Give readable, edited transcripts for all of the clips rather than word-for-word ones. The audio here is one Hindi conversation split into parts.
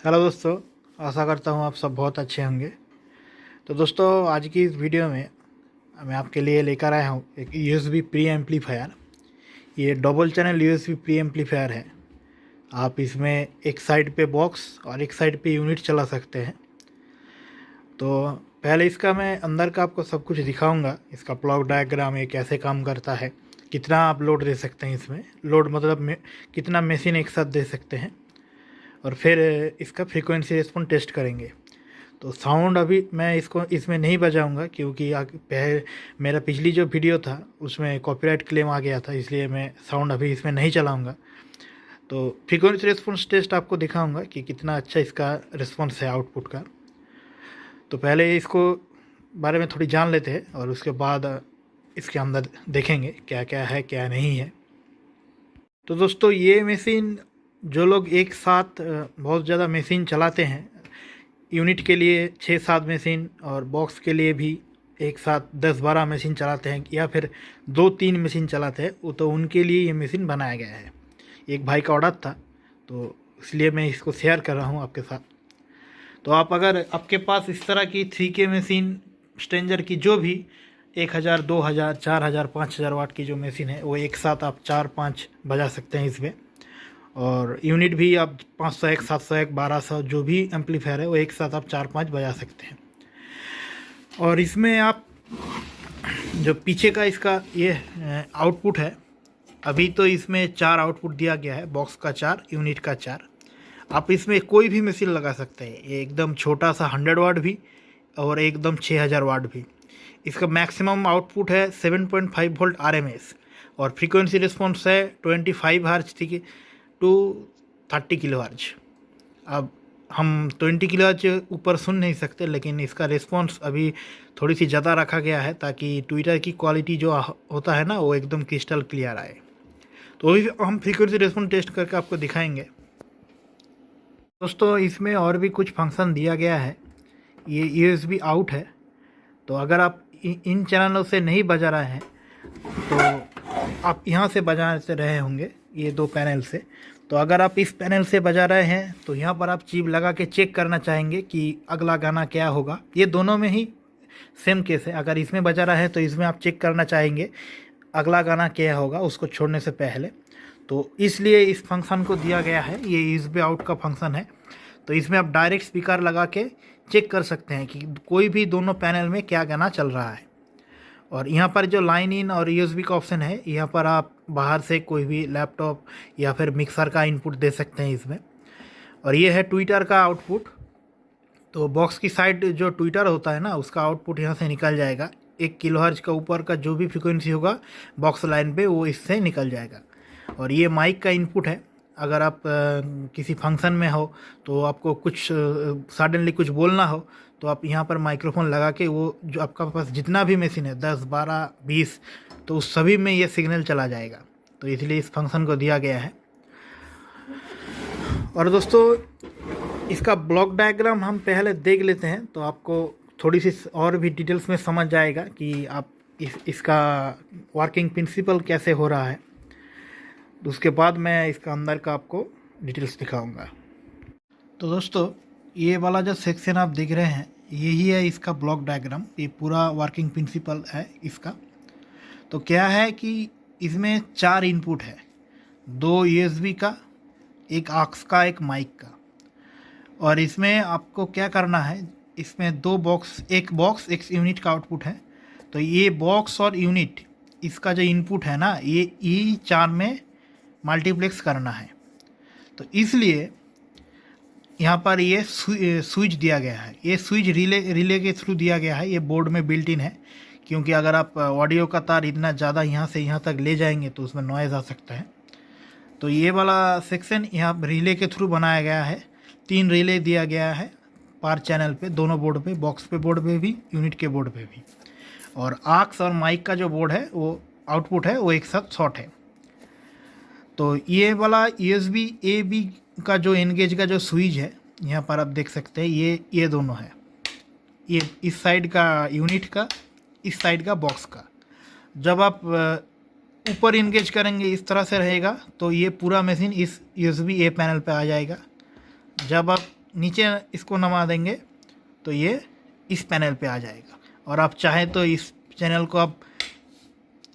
हेलो दोस्तों, आशा करता हूँ आप सब बहुत अच्छे होंगे। तो दोस्तों, आज की इस वीडियो में मैं आपके लिए लेकर आया हूँ एक यूएसबी प्री एम्पलीफायर। ये double channel USB pre amplifier है। आप इसमें एक साइड पे बॉक्स और एक साइड पे यूनिट चला सकते हैं। तो पहले इसका मैं अंदर का आपको सब कुछ दिखाऊंगा। इसका ब्लॉक डायग्राम ये कैसे काम करता है, कितना आप लोड दे सकते हैं इसमें, लोड मतलब कितना मशीन एक साथ दे सकते हैं, और फिर इसका फ्रीक्वेंसी रिस्पॉन्स टेस्ट करेंगे। तो साउंड अभी मैं इसको इसमें नहीं बजाऊंगा क्योंकि मेरा पिछली जो वीडियो था उसमें कॉपीराइट क्लेम आ गया था, इसलिए मैं साउंड अभी इसमें नहीं चलाऊंगा। तो फ्रीक्वेंसी रिस्पॉन्स टेस्ट आपको दिखाऊंगा कि कितना अच्छा इसका रिस्पॉन्स है आउटपुट का। तो पहले इसको बारे में थोड़ी जान लेते हैं और उसके बाद इसके अंदर देखेंगे क्या क्या है क्या नहीं है। तो दोस्तों, ये मशीन जो लोग एक साथ बहुत ज़्यादा मशीन चलाते हैं, यूनिट के लिए 6-7 मशीन और बॉक्स के लिए भी एक साथ 10-12 मशीन चलाते हैं या फिर 2-3 मशीन चलाते हैं, वो तो उनके लिए ये मशीन बनाया गया है। एक भाई का ऑर्डर था तो इसलिए मैं इसको शेयर कर रहा हूँ आपके साथ। तो आप अगर आपके पास इस तरह की 3K मशीन स्ट्रेंजर की जो भी 1000, 2000, 4000, 5000 वाट की जो मशीन है वो एक साथ आप 4-5 बजा सकते हैं इसमें। और यूनिट भी आप 501, 701, 1200 जो भी एम्पलीफायर है वो एक साथ आप 4-5 बजा सकते हैं। और इसमें आप जो पीछे का इसका ये आउटपुट है, अभी तो इसमें 4 आउटपुट दिया गया है, बॉक्स का 4, यूनिट का 4। आप इसमें कोई भी मशीन लगा सकते हैं, ये एकदम छोटा सा 100 वाट भी और एकदम 6000 वाट भी। इसका मैक्सिमम आउटपुट है 7.5 वोल्ट RMS और फ्रीक्वेंसी रिस्पॉन्स है 25 हर्ट्ज टू 30 किलो हर्ट्ज। अब हम 20 किलो हर्ट्ज ऊपर सुन नहीं सकते, लेकिन इसका रिस्पॉन्स अभी थोड़ी सी ज़्यादा रखा गया है ताकि ट्विटर की क्वालिटी जो होता है ना वो एकदम क्रिस्टल क्लियर आए। तो वही हम फ्रीक्वेंसी रिस्पॉन्स टेस्ट करके आपको दिखाएंगे। दोस्तों, इसमें और भी कुछ फंक्शन दिया गया है। ये USB आउट है, तो अगर आप इन चैनलों से नहीं बजा रहे हैं तो आप यहाँ से बजा रहे होंगे, ये 2 पैनल से। तो अगर आप इस पैनल से बजा रहे हैं तो यहाँ पर आप चिप लगा के चेक करना चाहेंगे कि अगला गाना क्या होगा। ये दोनों में ही सेम केस है। अगर इसमें बजा रहा है तो इसमें आप चेक करना चाहेंगे अगला गाना क्या होगा उसको छोड़ने से पहले। तो इसलिए इस फंक्शन को दिया गया है, ये USB आउट का फंक्शन है। तो इसमें आप डायरेक्ट स्पीकर लगा के चेक कर सकते हैं कि कोई भी दोनों पैनल में क्या गाना चल रहा है। और यहाँ पर जो लाइन इन और USB का ऑप्शन है, यहाँ पर आप बाहर से कोई भी लैपटॉप या फिर मिक्सर का इनपुट दे सकते हैं इसमें। और ये है ट्विटर का आउटपुट। तो बॉक्स की साइड जो ट्विटर होता है ना, उसका आउटपुट यहाँ से निकल जाएगा। 1 किलोहर्ट्ज का ऊपर का जो भी फ्रिक्वेंसी होगा बॉक्स लाइन पे वो इससे निकल जाएगा। और ये माइक का इनपुट है। अगर आप किसी फंक्शन में हो तो आपको कुछ सडनली कुछ बोलना हो तो आप यहाँ पर माइक्रोफोन लगा के वो जो आपका पास जितना भी मशीन है 10, 12, 20, तो उस सभी में ये सिग्नल चला जाएगा। तो इसलिए इस फंक्शन को दिया गया है। और दोस्तों, इसका ब्लॉक डायग्राम हम पहले देख लेते हैं तो आपको थोड़ी सी और भी डिटेल्स में समझ जाएगा कि आप इसका वर्किंग प्रिंसिपल कैसे हो रहा है। तो उसके बाद मैं इसका अंदर का आपको डिटेल्स दिखाऊंगा। तो दोस्तों, ये वाला जो सेक्शन आप देख रहे हैं यही है इसका ब्लॉक डायग्राम। ये पूरा वर्किंग प्रिंसिपल है इसका। तो क्या है कि इसमें 4 इनपुट है, 2 USB का, एक AUX का, एक माइक का। और इसमें आपको क्या करना है, इसमें 2 बॉक्स, एक बॉक्स एक यूनिट का आउटपुट है। तो ये बॉक्स और यूनिट इसका जो इनपुट है ना, ये E4 में मल्टीप्लेक्स करना है। तो इसलिए यहाँ पर ये स्विच दिया गया है। ये स्विच रिले के थ्रू दिया गया है। ये बोर्ड में बिल्ट इन है, क्योंकि अगर आप ऑडियो का तार इतना ज़्यादा यहाँ से यहाँ तक ले जाएंगे तो उसमें नॉइज़ आ सकता है। तो ये वाला सेक्शन यहाँ रिले के थ्रू बनाया गया है। 3 रिले दिया गया है पर चैनल पे, दोनों बोर्ड पे, बॉक्स पे बोर्ड पे भी, यूनिट के बोर्ड पे भी। और AUX और माइक का जो बोर्ड है वो आउटपुट है वो एक साथ शॉर्ट है। तो ये वाला USB AB का जो एनगेज का जो स्विच है, यहाँ पर आप देख सकते हैं ये दोनों है। ये इस साइड का यूनिट का, इस साइड का बॉक्स का। जब आप ऊपर इंगेज करेंगे इस तरह से रहेगा तो ये पूरा मशीन इस USB A पैनल पे आ जाएगा। जब आप नीचे इसको नमा देंगे तो ये इस पैनल पे आ जाएगा। और आप चाहें तो इस चैनल को आप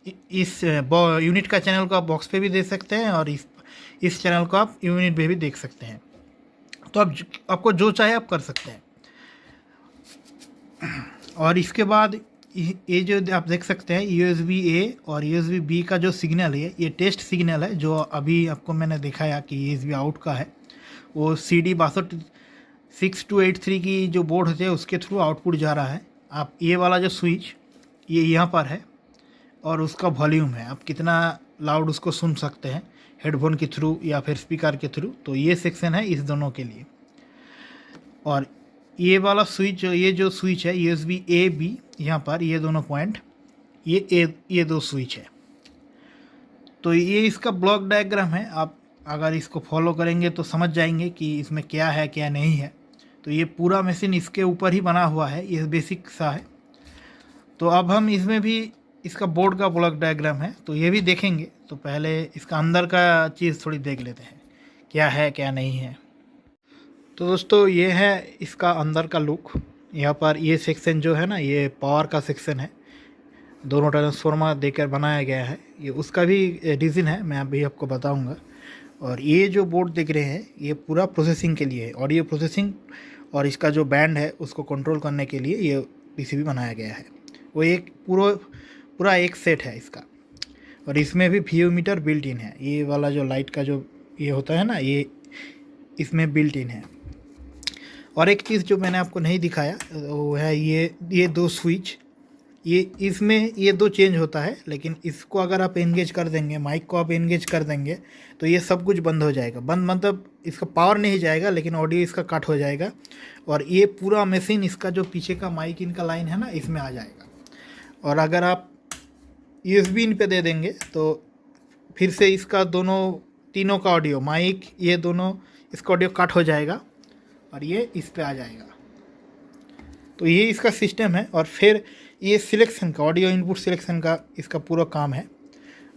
इस यूनिट का चैनल को आप बॉक्स पे भी दे सकते हैं और इस चैनल को आप यूनिट पे भी देख सकते हैं। तो आप आपको जो चाहे आप कर सकते हैं। और इसके बाद ये जो आप देख सकते हैं USB A और USB B का जो सिग्नल है ये टेस्ट सिग्नल है, जो अभी आपको मैंने दिखाया कि USB आउट का है। वो CD 626283 की जो बोर्ड होती है उसके थ्रू आउटपुट जा रहा है। आप ये वाला जो स्विच ये यहाँ पर है और उसका वॉल्यूम है, आप कितना लाउड उसको सुन सकते हैं हेडफोन के थ्रू या फिर स्पीकर के थ्रू। तो ये सेक्शन है इस दोनों के लिए। और ये वाला स्विच, ये जो स्विच है USB A B, यहाँ पर ये दोनों पॉइंट, ये दो स्विच है। तो ये इसका ब्लॉक डायग्राम है। आप अगर इसको फॉलो करेंगे तो समझ जाएंगे कि इसमें क्या है क्या नहीं है। तो ये पूरा मशीन इसके ऊपर ही बना हुआ है, ये बेसिक सा है। तो अब हम इसमें भी इसका बोर्ड का ब्लॉक डायग्राम है तो ये भी देखेंगे। तो पहले इसका अंदर का चीज़ थोड़ी देख लेते हैं क्या है क्या नहीं है। तो दोस्तों ये है इसका अंदर का लुक। यहाँ पर ये सेक्शन जो है ना ये पावर का सेक्शन है, दोनों ट्रांसफार्मर देकर बनाया गया है। ये उसका भी रीज़न है, मैं अभी आपको बताऊंगा। और ये जो बोर्ड देख रहे हैं ये पूरा प्रोसेसिंग के लिए है, ऑडियो प्रोसेसिंग, और इसका जो बैंड है उसको कंट्रोल करने के लिए ये PCB बनाया गया है। वो एक पूरा एक सेट है इसका। और इसमें भी VU मीटर बिल्ट इन है। ये वाला जो लाइट का जो ये होता है ना ये इसमें बिल्ट इन है। और एक चीज़ जो मैंने आपको नहीं दिखाया वो है ये दो स्विच, ये इसमें ये दो चेंज होता है। लेकिन इसको अगर आप एंगेज कर देंगे, माइक को आप एंगेज कर देंगे तो ये सब कुछ बंद हो जाएगा। बंद मतलब इसका पावर नहीं जाएगा लेकिन ऑडियो इसका कट हो जाएगा। और ये पूरा मशीन इसका जो पीछे का माइक इनका लाइन है ना इसमें आ जाएगा। और अगर आप USB इन पे दे देंगे तो फिर से इसका तीनों का ऑडियो, माइक ये दोनों, इसका ऑडियो कट हो जाएगा और ये इस पे आ जाएगा। तो ये इसका सिस्टम है। और फिर ये सिलेक्शन का, ऑडियो इनपुट सिलेक्शन का इसका पूरा काम है।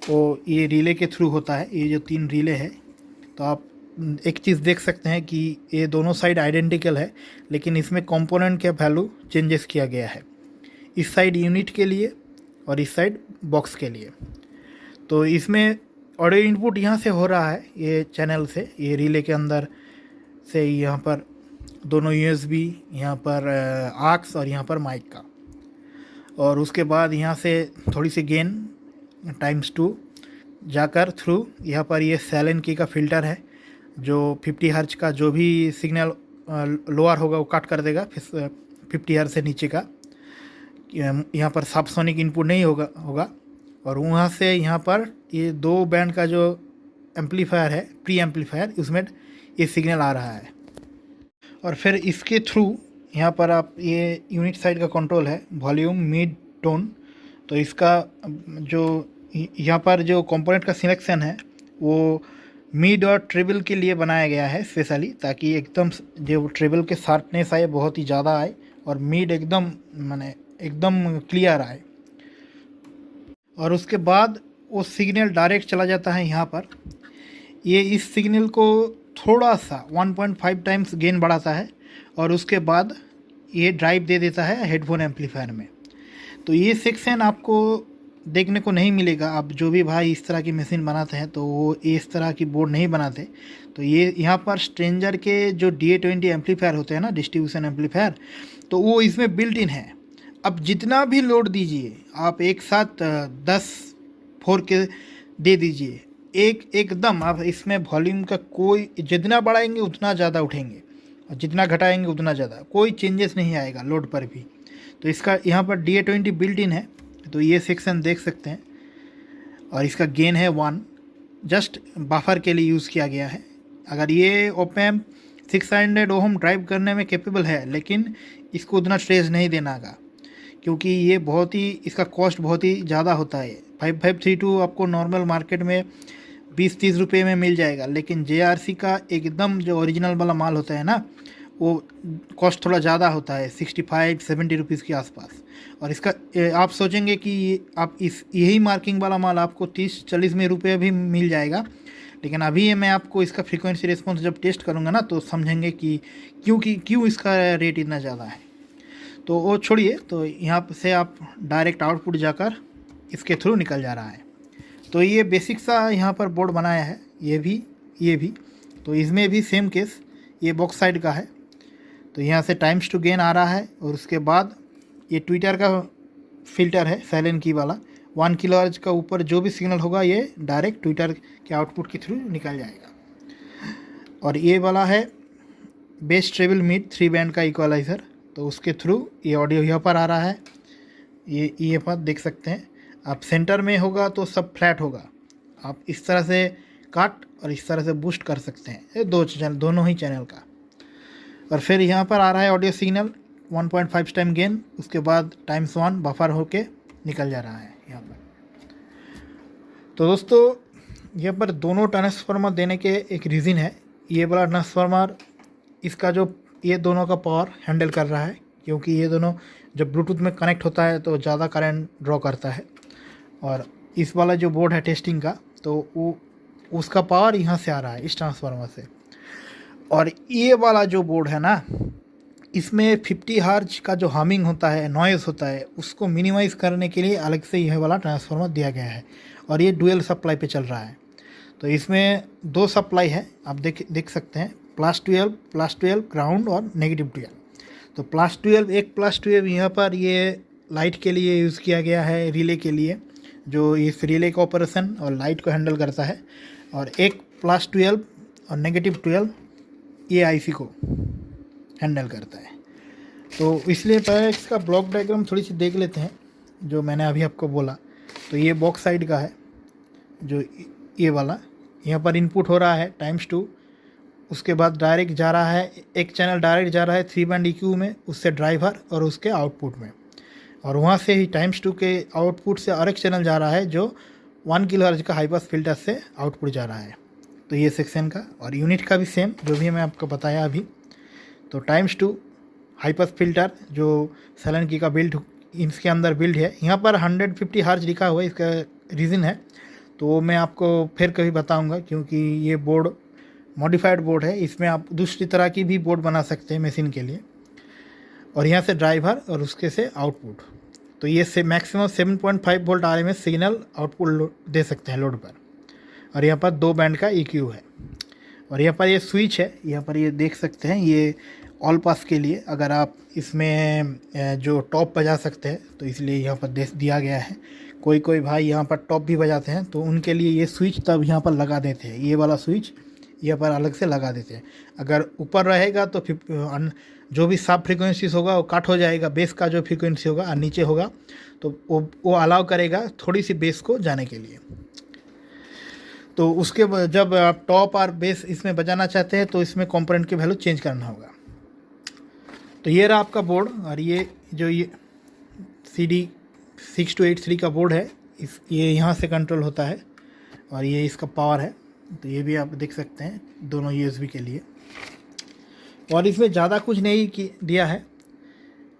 तो ये रिले के थ्रू होता है, ये जो 3 रिले है। तो आप एक चीज़ देख सकते हैं कि ये दोनों साइड आइडेंटिकल है लेकिन इसमें कंपोनेंट का वैल्यू चेंजेस किया गया है, इस साइड यूनिट के लिए और इस साइड बॉक्स के लिए। तो इसमें ऑडियो इनपुट यहाँ से हो रहा है, ये चैनल से, ये रिले के अंदर से यहाँ पर दोनों USB, यहाँ पर आक्स और यहाँ पर माइक का। और उसके बाद यहाँ से थोड़ी सी गेन ×2 जाकर थ्रू यहाँ पर ये साइलेंट की का फ़िल्टर है जो 50 हर्ट्ज का जो भी सिग्नल लोअर होगा वो कट कर देगा। फिर 50 हर्ट्ज से नीचे का यहाँ पर सबसोनिक इनपुट नहीं होगा। और वहाँ से यहाँ पर ये 2 बैंड का जो एम्पलीफायर है, प्री एम्पलीफायर, उसमें ये सिग्नल आ रहा है। और फिर इसके थ्रू यहाँ पर आप ये यूनिट साइड का कंट्रोल है, वॉल्यूम, मिड, टोन। तो इसका जो यहाँ पर जो कंपोनेंट का सिलेक्शन है वो मिड और ट्रिबल के लिए बनाया गया है स्पेशली, ताकि एकदम जो ट्रिबल के शार्पनेस आए बहुत ही ज़्यादा आए और मिड एकदम क्लियर आए। और उसके बाद वो सिग्नल डायरेक्ट चला जाता है यहाँ पर। ये इस सिग्नल को थोड़ा सा 1.5 टाइम्स गेन बढ़ाता है और उसके बाद ये ड्राइव दे देता है हेडफोन एम्पलीफायर में। तो ये सेक्शन आपको देखने को नहीं मिलेगा। आप जो भी भाई इस तरह की मशीन बनाते हैं तो वो इस तरह की बोर्ड नहीं बनाते। तो ये यहाँ पर स्ट्रेंजर के जो DA20 एम्पलीफायर होते हैं ना, डिस्ट्रीब्यूशन एम्पलीफायर, तो वो इसमें बिल्ट इन है। अब जितना भी लोड दीजिए आप एक साथ 10 के दे दीजिए, एकदम आप इसमें वॉल्यूम का कोई, जितना बढ़ाएंगे उतना ज़्यादा उठेंगे और जितना घटाएंगे उतना ज़्यादा, कोई चेंजेस नहीं आएगा लोड पर भी। तो इसका यहाँ पर DA20 बिल्ट इन है, तो ये सेक्शन देख सकते हैं। और इसका गेन है 1, जस्ट बफर के लिए यूज़ किया गया है। अगर ये ओपैम्प 600 ओम ड्राइव करने में कैपेबल है लेकिन इसको उतना स्ट्रेस नहीं देना का, क्योंकि ये बहुत ही, इसका कॉस्ट बहुत ही ज़्यादा होता है। 5532 आपको नॉर्मल मार्केट में 20-30 रुपये में मिल जाएगा, लेकिन JRC का एकदम जो ओरिजिनल वाला माल होता है ना वो कॉस्ट थोड़ा ज़्यादा होता है, 65-70 रुपीज़ के आसपास। और इसका आप सोचेंगे कि आप यही मार्किंग वाला माल आपको 30-40 में रुपये भी मिल जाएगा, लेकिन अभी ये मैं आपको इसका फ्रीक्वेंसी रिस्पॉन्स जब टेस्ट करूँगा ना तो समझेंगे कि क्यों इसका रेट इतना ज़्यादा है। तो वो छोड़िए, तो यहाँ से आप डायरेक्ट आउटपुट जाकर इसके थ्रू निकल जा रहा है। तो ये बेसिक सा यहाँ पर बोर्ड बनाया है, ये भी। तो इसमें भी सेम केस, ये बॉक्स साइड का है। तो यहाँ से टाइम्स टू गेन आ रहा है और उसके बाद ये ट्विटर का फ़िल्टर है साइलेंट की वाला। 1 किलोहर्ट्ज का ऊपर जो भी सिग्नल होगा ये डायरेक्ट ट्विटर के आउटपुट के थ्रू निकल जाएगा। और ये वाला है बेस ट्रेबल मिड 3 बैंड का इक्वलाइज़र। तो उसके थ्रू ये ऑडियो यहाँ पर आ रहा है, ये पर देख सकते हैं आप। सेंटर में होगा तो सब फ्लैट होगा, आप इस तरह से काट और इस तरह से बूस्ट कर सकते हैं, ये दोनों ही चैनल का। और फिर यहाँ पर आ रहा है ऑडियो सिग्नल 1.5 टाइम गेन, उसके बाद टाइम्स 1 बफर होके निकल जा रहा है यहाँ पर। तो दोस्तों यहाँ पर दोनों ट्रांसफार्मर देने के एक रीज़न है। ये वाला ट्रांसफार्मर इसका जो ये दोनों का पावर हैंडल कर रहा है, क्योंकि ये दोनों जब ब्लूटूथ में कनेक्ट होता है तो ज़्यादा करंट ड्रॉ करता है। और इस वाला जो बोर्ड है टेस्टिंग का, तो वो उसका पावर यहाँ से आ रहा है इस ट्रांसफार्मर से। और ये वाला जो बोर्ड है ना, इसमें 50 हर्ट्ज का जो हमिंग होता है, नॉइज़ होता है, उसको मिनिमाइज़ करने के लिए अलग से यह वाला ट्रांसफार्मर दिया गया है। और ये डुअल सप्लाई पे चल रहा है। तो इसमें 2 सप्लाई है, आप देख सकते हैं, +12 ग्राउंड और -12। तो +12 एक +12 यहाँ पर ये लाइट के लिए यूज़ किया गया है, रिले के लिए, जो इस रिले का ऑपरेशन और लाइट को हैंडल करता है। और एक +12 और -12 ये आईसी को हैंडल करता है। तो इसलिए पहले इसका ब्लॉक डायग्राम थोड़ी सी देख लेते हैं, जो मैंने अभी आपको बोला। तो ये बॉक्स साइड का है, जो ये वाला यहाँ पर इनपुट हो रहा है टाइम्स 2। उसके बाद डायरेक्ट जा रहा है, एक चैनल डायरेक्ट जा रहा है 3 बैंड EQ में, उससे ड्राइवर और उसके आउटपुट में। और वहाँ से ही टाइम्स 2 के आउटपुट से और एक चैनल जा रहा है जो 1 किलोहर्ट्ज का हाई पास फिल्टर से आउटपुट जा रहा है। तो ये सेक्शन का और यूनिट का भी सेम, जो भी मैं आपको बताया अभी। तो टाइम्स 2 हाई पास फिल्टर जो साइलेंट की का बिल्ड इसके अंदर बिल्ड है, यहाँ पर 150 हर्ट्ज लिखा हुआ है, इसका रीज़न है तो वो मैं आपको फिर कभी बताऊंगा, क्योंकि ये बोर्ड मॉडिफाइड बोर्ड है, इसमें आप दूसरी तरह की भी बोर्ड बना सकते हैं मशीन के लिए। और यहाँ से ड्राइवर और उसके से आउटपुट। तो ये से maximum 7.5 volt RMS signal output दे सकते हैं लोड पर। और यहाँ पर 2 बैंड का EQ है। और यहाँ पर ये स्विच है, यहाँ पर ये देख सकते हैं, ये ऑल पास के लिए, अगर आप इसमें जो टॉप बजा सकते हैं तो इसलिए यहाँ पर दिया गया है। कोई भाई यहाँ पर टॉप भी बजाते हैं तो उनके लिए ये स्विच तब यहाँ पर लगा देते हैं, ये वाला स्विच यहाँ पर अलग से लगा देते हैं। अगर ऊपर रहेगा तो जो भी सब फ्रीक्वेंसीज होगा वो कट हो जाएगा, बेस का जो फ्रीक्वेंसी होगा, और नीचे होगा तो वो अलाउ करेगा थोड़ी सी बेस को जाने के लिए। तो उसके जब आप टॉप और बेस इसमें बजाना चाहते हैं तो इसमें कंपोनेंट की वैल्यू चेंज करना होगा। तो ये रहा आपका बोर्ड। और ये जो ये CD6283 का बोर्ड है, ये यहाँ से कंट्रोल होता है और ये इसका पावर है। तो ये भी आप देख सकते हैं, दोनों USB के लिए। और इसमें ज़्यादा कुछ नहीं दिया है,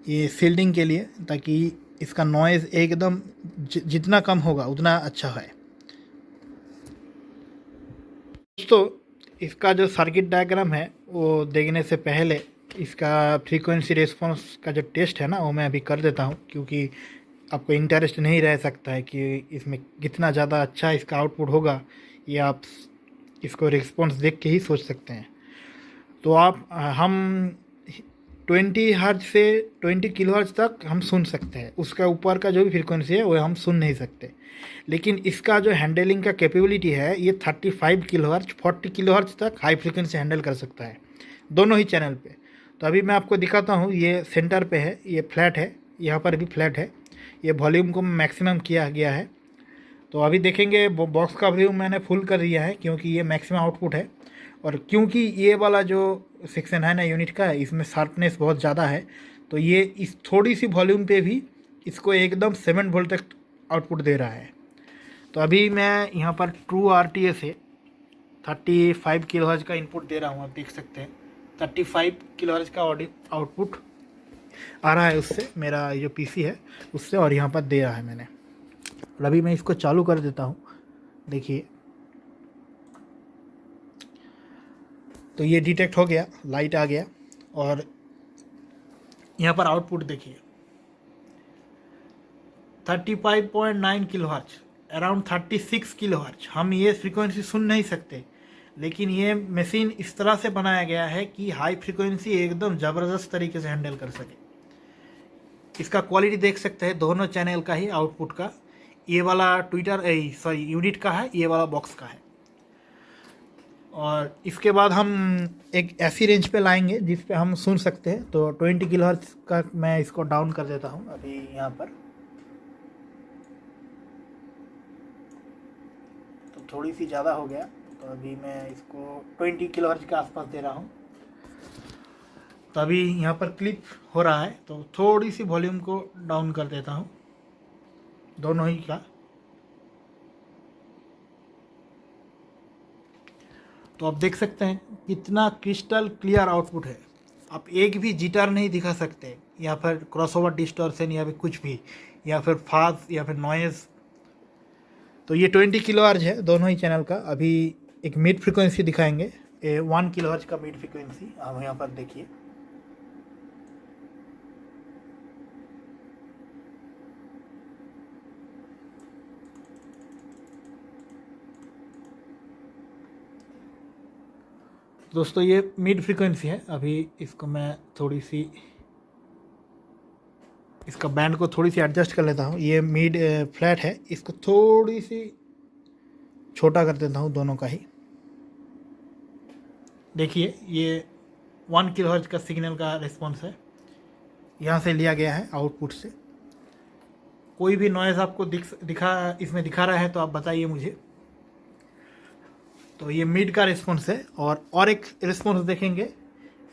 ये फील्डिंग के लिए, ताकि इसका नॉइज़ एकदम जितना कम होगा उतना अच्छा है। दोस्तों इसका जो सर्किट डायग्राम है वो देखने से पहले इसका फ्रीक्वेंसी रेस्पॉन्स का जो टेस्ट है ना, वो मैं अभी कर देता हूँ, क्योंकि आपको इंटरेस्ट नहीं रह सकता है कि इसमें कितना ज़्यादा अच्छा इसका आउटपुट होगा, ये आप इसको रिस्पॉन्स देख के ही सोच सकते हैं। तो हम 20 हर्ट्ज से 20 किलोहर्ट्ज तक हम सुन सकते हैं, उसका ऊपर का जो भी फ्रीक्वेंसी है वो हम सुन नहीं सकते। लेकिन इसका जो हैंडलिंग का कैपेबिलिटी है, ये 35 किलोहर्ट्ज 40 किलोहर्ट्ज तक हाई फ्रीक्वेंसी हैंडल कर सकता है, दोनों ही चैनल पे। तो अभी मैं आपको दिखाता हूँ, ये सेंटर पे है, ये फ्लैट है, यहाँ पर भी फ्लैट है, ये वॉल्यूम को मैक्सिमम किया गया है। तो अभी देखेंगे बॉक्स का वॉल्यूम मैंने फुल कर दिया है, क्योंकि ये मैक्सिमम आउटपुट है। और क्योंकि ये वाला जो सेक्शन है ना यूनिट का, इसमें शार्पनेस बहुत ज़्यादा है, तो ये इस थोड़ी सी वॉल्यूम पे भी इसको एकदम 7 वोल्ट तक आउटपुट दे रहा है। तो अभी मैं यहाँ पर ट्रू RTA से 35 किलोहर्ट्ज का इनपुट दे रहा हूँ, आप देख सकते हैं 35 किलोहर्ट्ज का आउटपुट आ रहा है उससे, मेरा जो PC है उससे, और यहाँ पर दे रहा है मैंने। और अभी मैं इसको चालू कर देता हूँ, देखिए तो ये डिटेक्ट हो गया, लाइट आ गया। और यहाँ पर आउटपुट देखिए 35.9 किलोहर्ट्ज, अराउंड 36 किलोहर्ट्ज। हम ये फ्रीक्वेंसी सुन नहीं सकते, लेकिन ये मशीन इस तरह से बनाया गया है कि हाई फ्रीक्वेंसी एकदम ज़बरदस्त तरीके से हैंडल कर सके। इसका क्वालिटी देख सकते हैं, दोनों चैनल का ही आउटपुट का। ये वाला यूनिट का है, ये वाला बॉक्स का है। और इसके बाद हम एक ऐसी रेंज पे लाएंगे जिस पे हम सुन सकते हैं। तो 20 किलोहर्ट्ज का मैं इसको डाउन कर देता हूँ अभी यहाँ पर। तो थोड़ी सी ज़्यादा हो गया, तो अभी मैं इसको 20 किलोहर्ट्ज के आसपास दे रहा हूँ। तो अभी यहाँ पर क्लिप हो रहा है, तो थोड़ी सी वॉल्यूम को डाउन कर देता हूँ दोनों ही का। तो आप देख सकते हैं कितना क्रिस्टल क्लियर आउटपुट है। आप एक भी जिटर नहीं दिखा सकते, या फिर क्रॉसओवर डिस्टॉर्शन, या फिर कुछ भी, या फिर फाज, या फिर नॉइज़। तो ये 20 किलोहर्ट्ज है दोनों ही चैनल का। अभी एक मिड फ्रीक्वेंसी दिखाएंगे, 1 किलोहर्ट्ज का मिड फ्रीक्वेंसी। आप यहाँ पर देखिए, दोस्तों ये मिड फ्रीक्वेंसी है। अभी इसको मैं थोड़ी सी, इसका बैंड को थोड़ी सी एडजस्ट कर लेता हूँ। ये मिड फ्लैट है, इसको थोड़ी सी छोटा कर देता हूँ दोनों का ही। देखिए ये 1 किलोहर्ट्ज का सिग्नल का रिस्पॉन्स है, यहाँ से लिया गया है आउटपुट से। कोई भी नॉइज़ आपको इसमें दिखा रहा है तो आप बताइए मुझे। तो ये मिड का रिस्पॉन्स है। और एक रिस्पॉन्स देखेंगे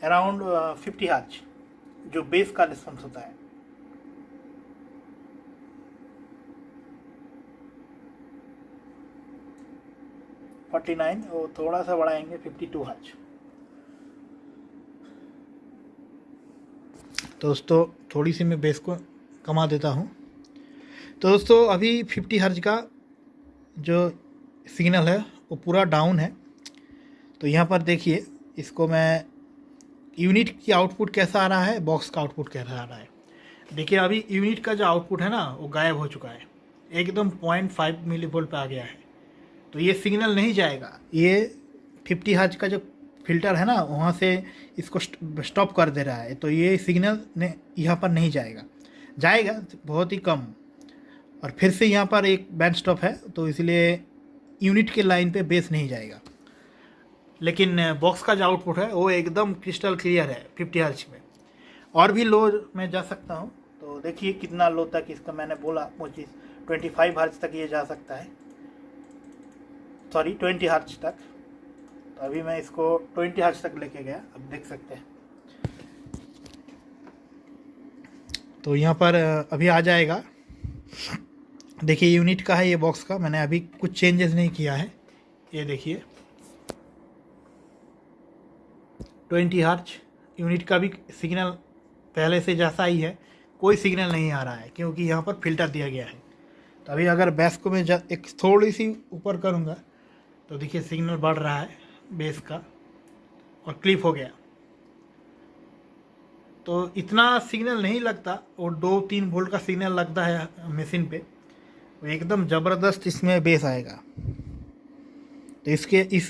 अराउंड 50 हर्ट्ज, जो बेस का रिस्पॉन्स होता है। वो थोड़ा सा बढ़ाएंगे 52 हर्ट्ज। तो दोस्तों थोड़ी सी मैं बेस को कमा देता हूँ। तो दोस्तों अभी 50 हर्ट्ज का जो सिग्नल है वो पूरा डाउन है। तो यहाँ पर देखिए, इसको मैं यूनिट की आउटपुट कैसा आ रहा है, बॉक्स का आउटपुट कैसा आ रहा है। देखिए अभी यूनिट का जो आउटपुट है ना वो गायब हो चुका है, एकदम 0.5 मिलीवोल्ट पे आ गया है। तो ये सिग्नल नहीं जाएगा। ये 50 हर्ट्ज का जो फिल्टर है ना वहाँ से इसको स्टॉप कर दे रहा है। तो ये सिग्नल यहाँ पर नहीं जाएगा, जाएगा बहुत ही कम। और फिर से यहाँ पर एक बैंड स्टॉप है, तो इसलिए यूनिट के लाइन पे बेस नहीं जाएगा। लेकिन बॉक्स का जो आउटपुट है वो एकदम क्रिस्टल क्लियर है 50 हर्ट्ज में। और भी लो मैं जा सकता हूँ। तो देखिए कितना लो तक इसका मैंने बोला 25 हर्ट्ज तक ये जा सकता है, 20 हर्ट्ज तक। तो अभी मैं इसको 20 हर्ट्ज तक लेके गया, अब देख सकते हैं। तो यहाँ पर अभी आ जाएगा। देखिए यूनिट का है ये, बॉक्स का मैंने अभी कुछ चेंजेस नहीं किया है। ये देखिए 20 हर्ट्ज यूनिट का भी सिग्नल पहले से जैसा ही है, कोई सिग्नल नहीं आ रहा है क्योंकि यहाँ पर फिल्टर दिया गया है। तो अभी अगर बेस को मैं एक थोड़ी सी ऊपर करूँगा तो देखिए सिग्नल बढ़ रहा है बेस का, और क्लिप हो गया। तो इतना सिग्नल नहीं लगता, वो 2-3 वोल्ट का सिग्नल लगता है मशीन पे। वो एकदम ज़बरदस्त इसमें बेस आएगा। तो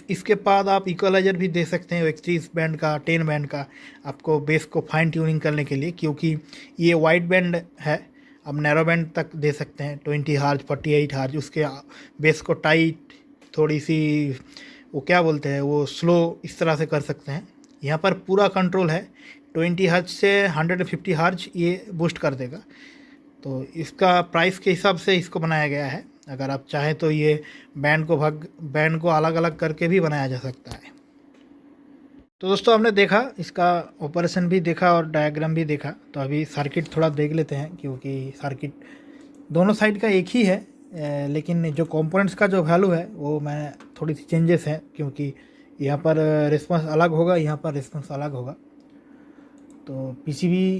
इसके बाद आप इक्वलाइजर भी दे सकते हैं, 31 बैंड का, 10 बैंड का, आपको बेस को फाइन ट्यूनिंग करने के लिए। क्योंकि ये वाइड बैंड है, आप नैरो बैंड तक दे सकते हैं 20 हर्ट्ज, 48 हर्ट्ज। उसके बेस को टाइट, थोड़ी सी वो क्या बोलते हैं वो स्लो, इस तरह से कर सकते हैं। यहाँ पर पूरा कंट्रोल है, 20 हर्ट्ज से 150 हर्ट्ज ये बूस्ट कर देगा। तो इसका प्राइस के हिसाब से इसको बनाया गया है। अगर आप चाहें तो ये बैंड को अलग अलग करके भी बनाया जा सकता है। तो दोस्तों हमने देखा, इसका ऑपरेशन भी देखा और डायग्राम भी देखा। तो अभी सर्किट थोड़ा देख लेते हैं, क्योंकि सर्किट दोनों साइड का एक ही है, लेकिन जो कंपोनेंट्स का जो वैल्यू है वो मैं थोड़ी सी चेंजेस है, क्योंकि यहाँ पर रिस्पांस अलग होगा, यहाँ पर रिस्पांस अलग होगा। तो पीसीबी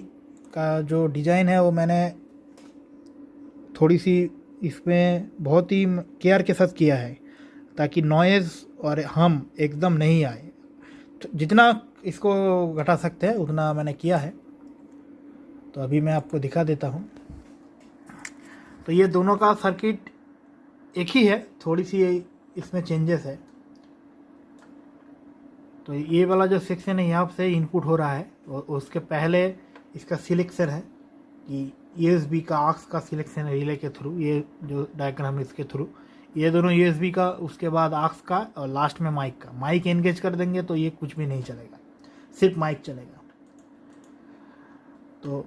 का जो डिज़ाइन है वो मैंने थोड़ी सी इसमें बहुत ही केयर के साथ किया है, ताकि नॉइज़ और हम एकदम नहीं आए। जितना इसको घटा सकते हैं उतना मैंने किया है। तो अभी मैं आपको दिखा देता हूँ। तो ये दोनों का सर्किट एक ही है, थोड़ी सी इसमें चेंजेस है। तो ये वाला जो सेक्शन है यहाँ से इनपुट हो रहा है और उसके पहले इसका सिलेक्शन है कि USB का आक्स का सिलेक्शन है रिले के थ्रू, ये जो डायग्राम है इसके थ्रू, ये दोनों USB का, उसके बाद आक्स का और लास्ट में माइक का। माइक एंगेज कर देंगे तो ये कुछ भी नहीं चलेगा, सिर्फ माइक चलेगा। तो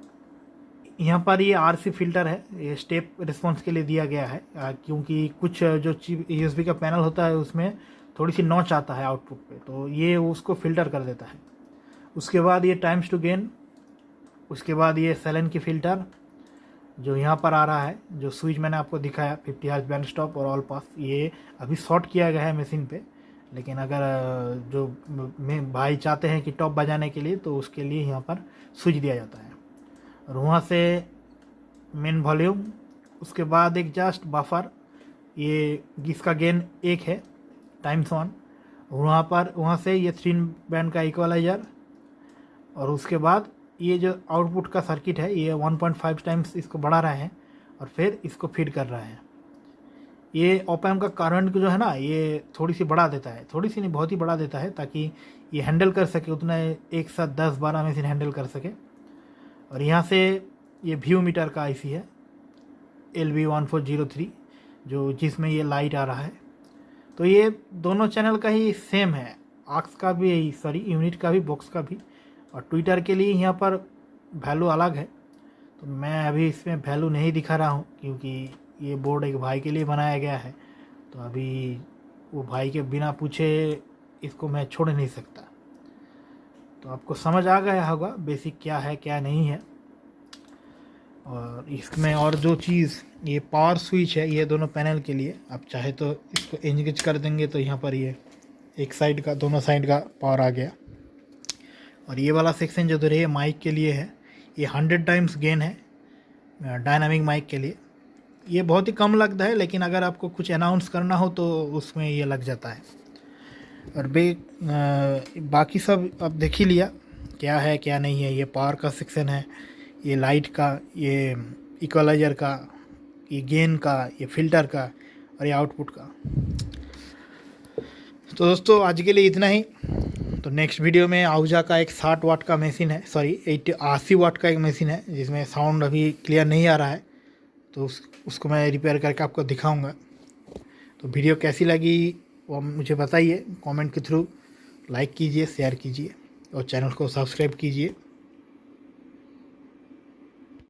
यहाँ पर ये RC फिल्टर है, ये स्टेप रिस्पॉन्स के लिए दिया गया है क्योंकि कुछ जो USB का पैनल होता है उसमें थोड़ी सी नॉच आता है आउटपुट पे, तो ये उसको फिल्टर कर देता है। उसके बाद ये टाइम्स टू गेन, उसके बाद ये सेलन की फ़िल्टर जो यहाँ पर आ रहा है, जो स्विच मैंने आपको दिखाया 50 हर्ट्ज बैंड स्टॉप और ऑल पास, ये अभी शॉर्ट किया गया है मशीन पे। लेकिन अगर जो भाई चाहते हैं कि टॉप बजाने के लिए तो उसके लिए यहाँ पर स्विच दिया जाता है। और वहाँ से मेन वॉल्यूम, उसके बाद एक जस्ट बफर, ये जिसका गेन 1 है टाइम्स 1, वहाँ से ये 3 बैंड का इक्वलाइजर, और उसके बाद ये जो आउटपुट का सर्किट है ये 1.5 टाइम्स इसको बढ़ा रहे हैं और फिर इसको फीड कर रहा है। ये ऑप एम्प का करंट जो है ना, ये थोड़ी सी बढ़ा देता है, थोड़ी सी नहीं बहुत ही बढ़ा देता है, ताकि ये हैंडल कर सके उतना, एक साथ 10-12 मशीन हैंडल कर सके। और यहाँ से ये व्यू मीटर का IC है LV1403, जो जिसमें ये लाइट आ रहा है। तो ये दोनों चैनल का ही सेम है, आक्स का भी, सॉरी यूनिट का भी, बॉक्स का भी। और ट्विटर के लिए यहाँ पर वैल्यू अलग है, तो मैं अभी इसमें वैल्यू नहीं दिखा रहा हूँ क्योंकि ये बोर्ड एक भाई के लिए बनाया गया है। तो अभी वो भाई के बिना पूछे इसको मैं छोड़ नहीं सकता। तो आपको समझ आ गया होगा बेसिक क्या है क्या नहीं है। और इसमें और जो चीज़, ये पावर स्विच है, ये दोनों पैनल के लिए। आप चाहे तो इसको एंगेज कर देंगे तो यहाँ पर ये एक साइड का, दोनों साइड का पावर आ गया। और ये वाला सेक्शन जो है माइक के लिए है, ये 100 टाइम्स गेन है डायनामिक माइक के लिए। ये बहुत ही कम लगता है, लेकिन अगर आपको कुछ अनाउंस करना हो तो उसमें ये लग जाता है। और बाकी सब अब देख ही लिया क्या है क्या नहीं है। ये पावर का सेक्शन है, ये लाइट का, ये इक्वलाइजर का, ये गेन का, ये फिल्टर का और ये आउटपुट का। तो दोस्तों आज के लिए इतना ही। तो नेक्स्ट वीडियो में आहूजा का एक 60 वाट का मशीन है, सॉरी 80 वाट का एक मशीन है जिसमें साउंड अभी क्लियर नहीं आ रहा है, तो उसको मैं रिपेयर करके आपको दिखाऊंगा। तो वीडियो कैसी लगी वो मुझे बताइए कमेंट के थ्रू, लाइक कीजिए, शेयर कीजिए और चैनल को सब्सक्राइब कीजिए।